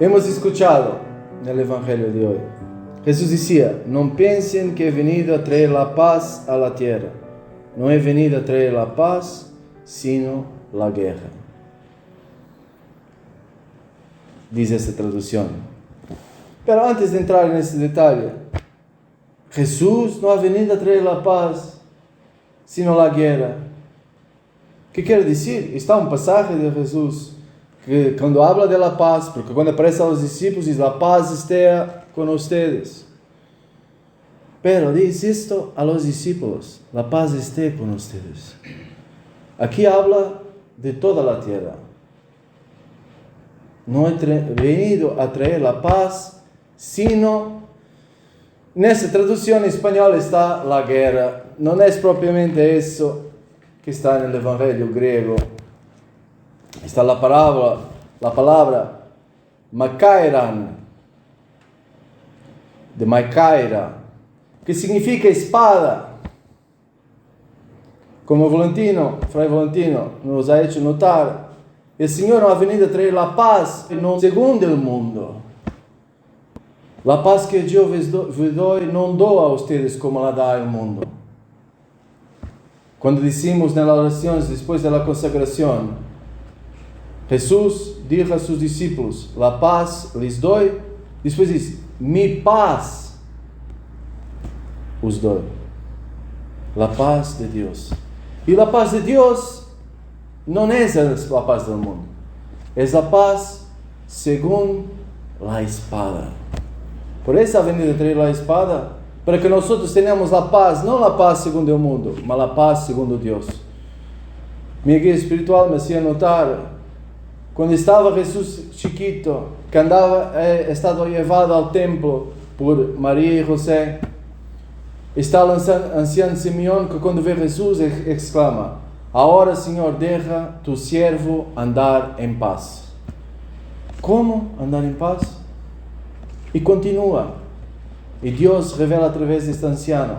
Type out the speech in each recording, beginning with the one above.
Hemos escuchado en el Evangelio de hoy. Jesús decía: no piensen que he venido a traer la paz a la tierra. No he venido a traer la paz, sino la guerra. Dice esta traducción. Pero antes de entrar en este detalle, Jesús no ha venido a traer la paz, sino la guerra. ¿Qué quiere decir? Está un pasaje de Jesús que cuando habla de la paz, porque cuando aparece a los discípulos dice: la paz esté con ustedes. Pero dice esto a los discípulos: la paz esté con ustedes. Aquí habla de toda la tierra. No he venido a traer la paz, sino, en esta traducción española está la guerra. No es propiamente eso que está en el Evangelio griego. Está la palabra makairan, de makaira, que significa espada. Como Fray Valentino nos ha hecho notar, el Señor no ha venido a traer la paz según el mundo. La paz que yo vos doy no doy a ustedes como la da el mundo. Cuando decimos en las oraciones después de la consagración, Jesús dijo a sus discípulos: la paz les doy. Después dice: mi paz os doy. La paz de Dios. Y la paz de Dios no es la paz del mundo. Es la paz según la espada. Por eso ha venido a traer la espada, para que nosotros tenhamos la paz, no la paz segundo el mundo, mas la paz segundo Dios. Mi guía espiritual me hacía notar, cuando estaba Jesús chiquito, que estado llevado al templo por María y José, está el anciano Simeón, que cuando ve a Jesús exclama: ahora, Señor, deja tu siervo andar en paz. ¿Cómo andar en paz? Y continúa. Y Dios revela a través de este anciano: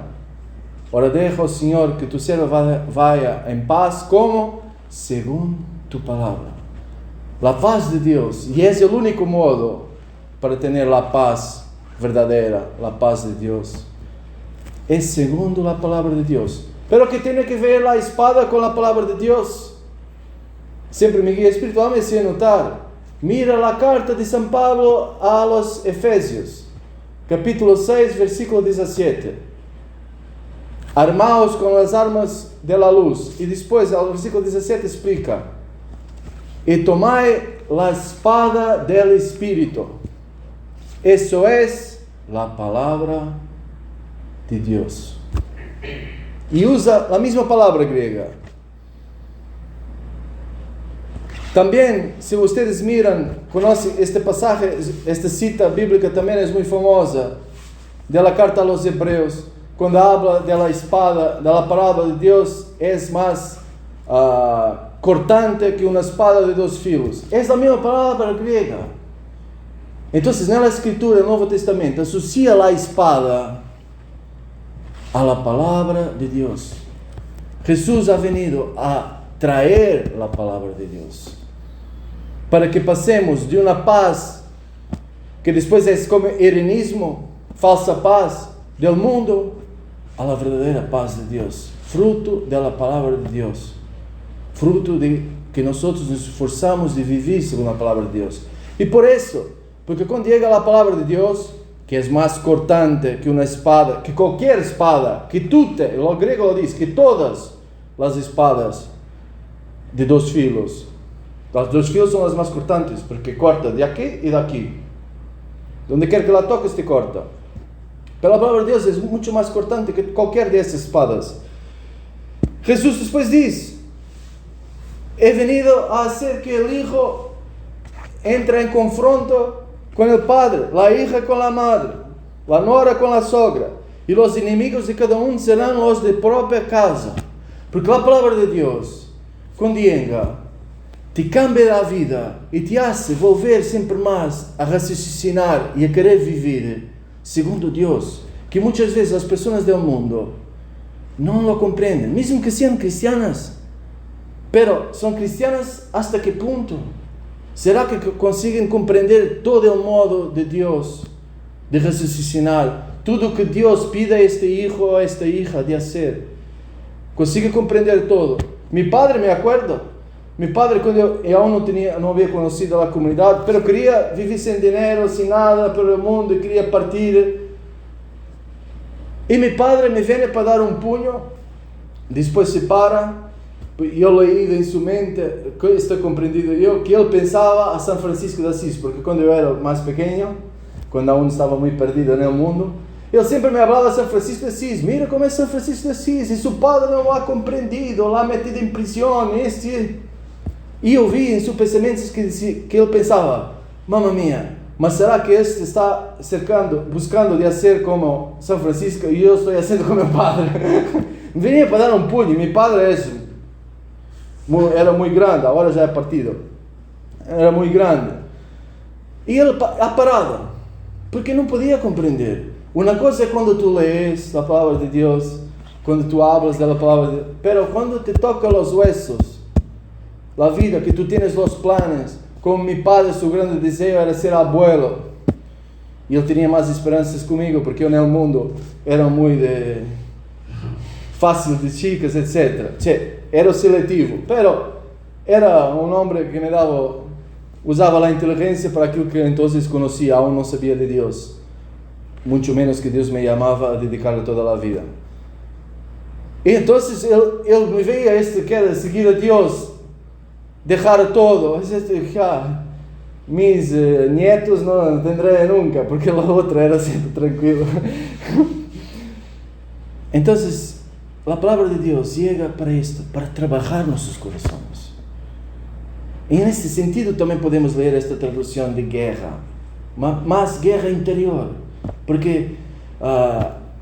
ahora deja, Señor, que tu siervo vaya en paz. ¿Cómo? Según tu palabra. La paz de Dios. Y es el único modo para tener la paz verdadera, la paz de Dios. Es segundo la palabra de Dios. Pero ¿qué tiene que ver la espada con la palabra de Dios? Siempre mi guía espiritual me hacía notar. Mira la carta de San Pablo a los Efesios, capítulo 6, versículo 17. Armaos con las armas de la luz. Y después, al versículo 17 explica: y tomai la espada del Espíritu. Eso es la palabra de Dios. Y usa la misma palabra griega. También, si ustedes miran, conocen este pasaje, esta cita bíblica también es muy famosa, de la carta a los Hebreos, cuando habla de la espada, de la palabra de Dios, es más cortante que una espada de dos filos. Es la misma palabra griega. Entonces, en la escritura del Nuevo Testamento, asocia la espada a la palabra de Dios. Jesús ha venido a traer la palabra de Dios, para que pasemos de una paz que después es como herenismo, falsa paz del mundo, a la verdadera paz de Dios, fruto de la palabra de Dios, fruto de que nosotros nos esforzamos de vivir según la palabra de Dios. Y por eso, porque cuando llega la palabra de Dios, que es más cortante que una espada, que cualquier espada, que lo griego lo dice, que todas las espadas de dos filos, las dos filos son las más cortantes, porque corta de aquí y de aquí. Donde quer que la toques te corta. Pero la palabra de Dios es mucho más cortante que cualquier de esas espadas. Jesús después dice: he venido a hacer que el hijo entre en confronto con el padre, la hija con la madre, la nora con la sogra, y los enemigos de cada uno serán los de propia casa. Porque la palabra de Dios, cuando llega, te cambia la vida y te hace volver siempre más a raciocinar y a querer vivir segundo Dios, que muchas veces las personas del mundo no lo comprenden, mismo que sean cristianas. Pero son cristianas hasta qué punto? Será que conseguem compreender todo o modo de Deus de raciocinar? Tudo o que Deus pide a este hijo ou a esta hija de fazer? Conseguem compreender todo? Mi padre, me acuerdo, mi padre quando eu aún não havia conhecido a comunidade, pero queria viver sem dinheiro, sem nada pelo mundo, queria partir. E meu padre me vem para dar um punho, depois se para. Eu leí em sua mente, que está compreendido eu, que ele pensava a São Francisco de Assis, porque quando eu era mais pequeno, quando aún estava muito perdido no mundo, ele sempre me falava de São Francisco de Assis. Mira como é São Francisco de Assis, e seu padre não o ha compreendido, lá metido em prisão, este. E eu vi em seus pensamentos que ele pensava, mamma mia, mas será que este está buscando de ser como São Francisco e eu estou sendo como meu padre? Vinha para dar um punho, meu padre era muito grande, agora já é partido, era muito grande, e ele parado, porque não podia compreender. Uma coisa é quando tu lees a palavra de Deus, quando tu hablas da palavra de Deus, pero quando te toca los huesos, la vida, que tu tienes los planes, como mi padre, su grande desejo era ser abuelo, e ele tinha mais esperanças comigo, porque eu no mundo era muito fácil de chicas, etc. Era seletivo, pero era um homem que me usava a inteligência para aquilo que então conhecia, aún não sabia de Deus, muito menos que Deus me chamava a dedicar-lhe toda a vida. E então ele me veia quer seguir a Deus, deixar todo. Mis nietos não tendré nunca, porque a outra era sempre tranquilo. Então, a palavra de Deus chega para isto, para trabalhar nossos corações. E nesse sentido também podemos ler esta tradução de guerra, mas guerra interior, porque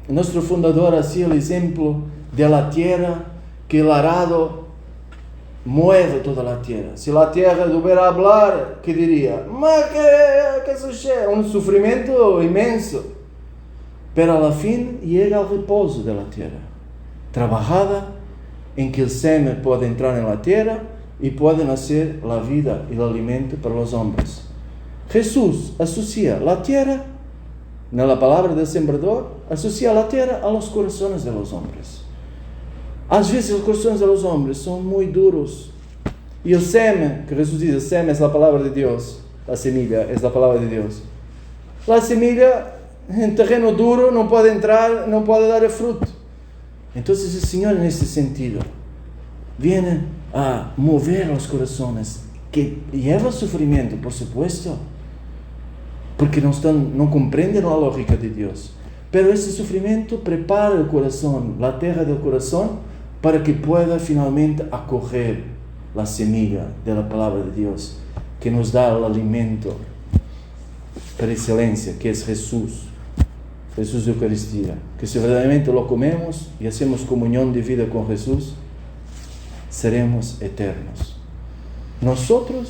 nosso fundador hacía o exemplo de la tierra que el arado mueve toda a terra. Se a terra duvera hablar, que diria? Mas que sucede? Um sofrimento imenso. Pero a la fin llega ao repouso da terra, trabajada, em que o seme pode entrar na terra e pode nascer a vida e o alimento para os homens. Jesus associa a terra, na palavra do sembrador, associa a terra a los corazones de los homens. Às vezes os corações dos homens são muito duros. E o seme, que Jesus diz, o seme é a palavra de Deus. A semilla é a palavra de Deus. A semilla, em terreno duro, não pode entrar, não pode dar fruto. Então, o Senhor, nesse sentido, vem a mover os corações, que leva sofrimento, por supuesto, porque não compreendem a lógica de Deus. Pero esse sofrimento prepara o coração, a terra do coração, para que pueda finalmente acoger a semilla da palavra de Deus, que nos dá o alimento por excelência, que é Jesus Eucaristia, que se verdadeiramente lo comemos e hacemos comunhão de vida com Jesus, seremos eternos. Nosotros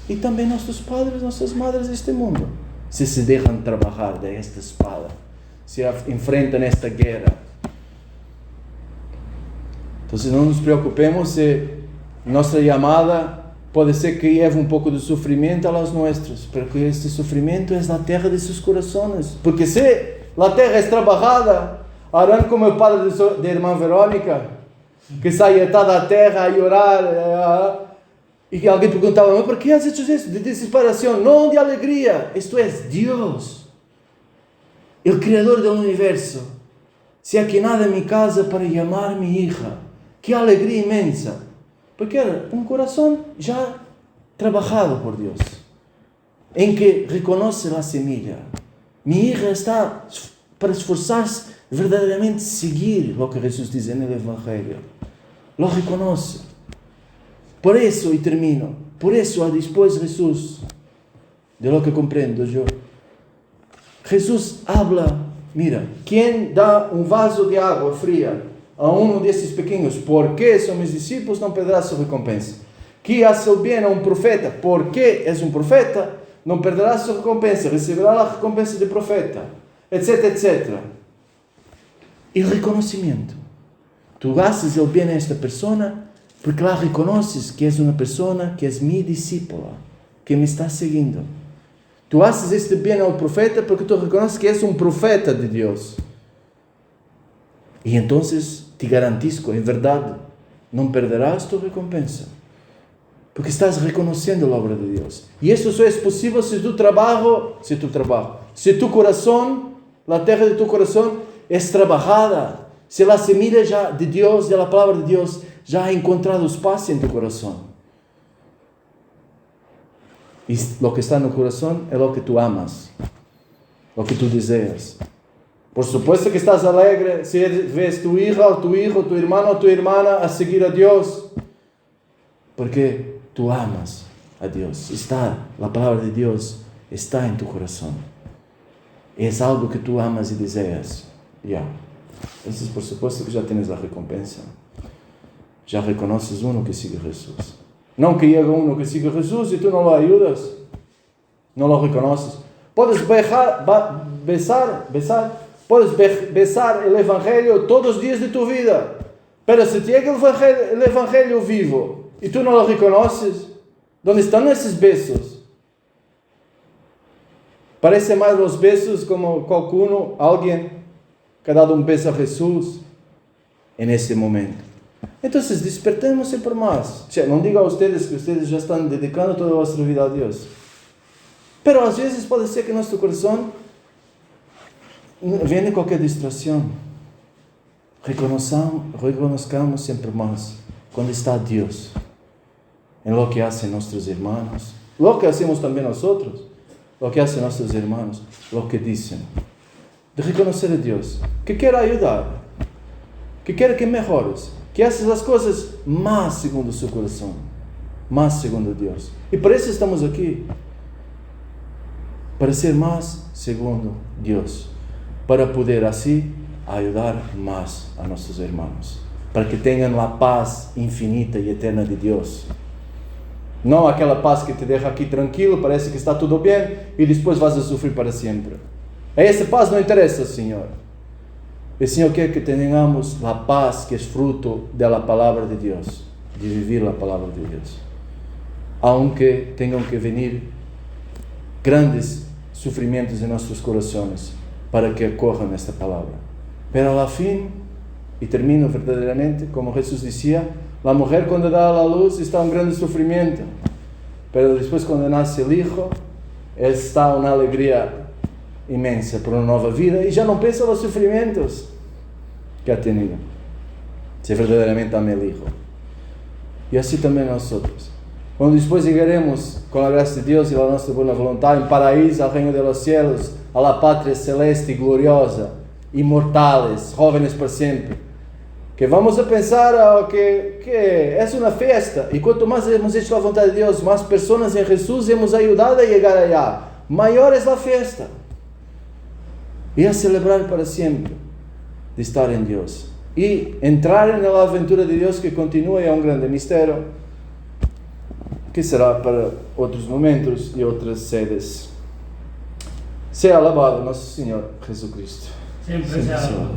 e também nossos padres, nossas madres deste mundo, se deixam trabalhar desta espada, se enfrentam esta guerra. Então, não nos preocupemos se nossa chamada pode ser que leve um pouco de sofrimento a los nuestros, porque este sofrimento é da terra de seus corações. Porque se a terra é trabalhada, harão como o padre de irmã Verônica, que sai da terra a chorar, e que alguém perguntava, mas por que has hecho isso? De desesperação, não de alegria. Isto é Deus, o Criador do universo, se ha quedado em minha casa para chamar minha hija. Que alegria imensa, porque era um coração já trabalhado por Deus, em que reconhece a semilla. Minha hija está para esforçar-se verdadeiramente seguir o que Jesus diz no Evangelho. Lo reconoce. Por isso, e termino, por isso depois Jesus, de lo que compreendo eu, Jesus habla, mira, quem dá um vaso de água fria a um desses pequenos, porque são meus discípulos, não perderá sua recompensa. Que hace o bem a um profeta, porque é um profeta, não perderá sua recompensa, receberá a recompensa de profeta, etc, etc. E o reconhecimento. Tu haces o bem a esta pessoa, porque lá reconheces que és uma pessoa que és minha discípula, que me está seguindo. Tu haces este bien al profeta porque tú reconoces que es un profeta de Dios. Y entonces te garantizo, en verdad, no perderás tu recompensa. Porque estás reconociendo la obra de Dios. Y eso solo es posible si tu corazón, la tierra de tu corazón es trabajada. Si la semilla ya de Dios, de la palabra de Dios, ya ha encontrado espacio en tu corazón. Y lo que está en el corazón es lo que tú amas, lo que tú deseas. Por supuesto que estás alegre si ves tu hija o tu hijo, tu hermano o tu hermana a seguir a Dios. Porque tú amas a Dios. La palabra de Dios está en tu corazón. Es algo que tú amas y deseas. Entonces, por supuesto que ya tienes la recompensa. Ya reconoces uno que sigue a Jesús. No que llega uno que sigue a Jesús y tú no lo ayudas. No lo reconoces. Puedes besar el Evangelio todos los días de tu vida. Pero si te llega el Evangelio vivo y tú no lo reconoces, ¿dónde están esos besos? Parece más los besos como alguien que ha dado un beso a Jesús en ese momento. Entonces despertemos siempre más. No digo a ustedes que ustedes ya están dedicando toda vuestra vida a Dios. Pero a veces puede ser que en nuestro corazón viene cualquier distracción. Reconozcamos siempre más cuando está Dios en lo que hacen nuestros hermanos, lo que hacemos también nosotros, lo que hacen nuestros hermanos, lo que dicen. De reconocer a Dios, que quiere ayudar, que quiere que mejores, que haces las cosas más segundo su corazón, más segundo Dios. Y por eso estamos aquí, para ser más segundo Dios, para poder así ayudar más a nuestros hermanos, para que tengan la paz infinita y eterna de Dios. No aquela paz que te deja aquí tranquilo, parece que está todo bien y después vas a sufrir para siempre. Esa paz no interesa al Señor. El Señor quiere que tengamos la paz que es fruto de la palabra de Dios, de vivir la palabra de Dios. Aunque tengan que venir grandes sufrimientos en nuestros corazones para que acojan esta palabra. Pero a la fin, y termino verdaderamente, como Jesús decía, la mujer cuando da a la luz está en grande sufrimiento, pero después cuando nace el hijo, está una alegría inmensa por una nueva vida y ya no piensa en los sufrimientos que ha tenido, si verdaderamente ama el hijo. Y así también nosotros, cuando después llegaremos con la gracia de Dios y la nuestra buena voluntad en paraíso, al reino de los cielos, a la patria celeste y gloriosa, inmortales, jóvenes por siempre, que vamos a pensar que es una fiesta, y cuanto más hemos hecho la voluntad de Dios, más personas en Jesús hemos ayudado a llegar allá, mayor es la fiesta. Y a celebrar para siempre de estar en Dios y entrar en la aventura de Dios que continúa y es un grande misterio que será para otros momentos y otras sedes. Sea alabado nuestro Señor Jesucristo. Siempre sea alabado.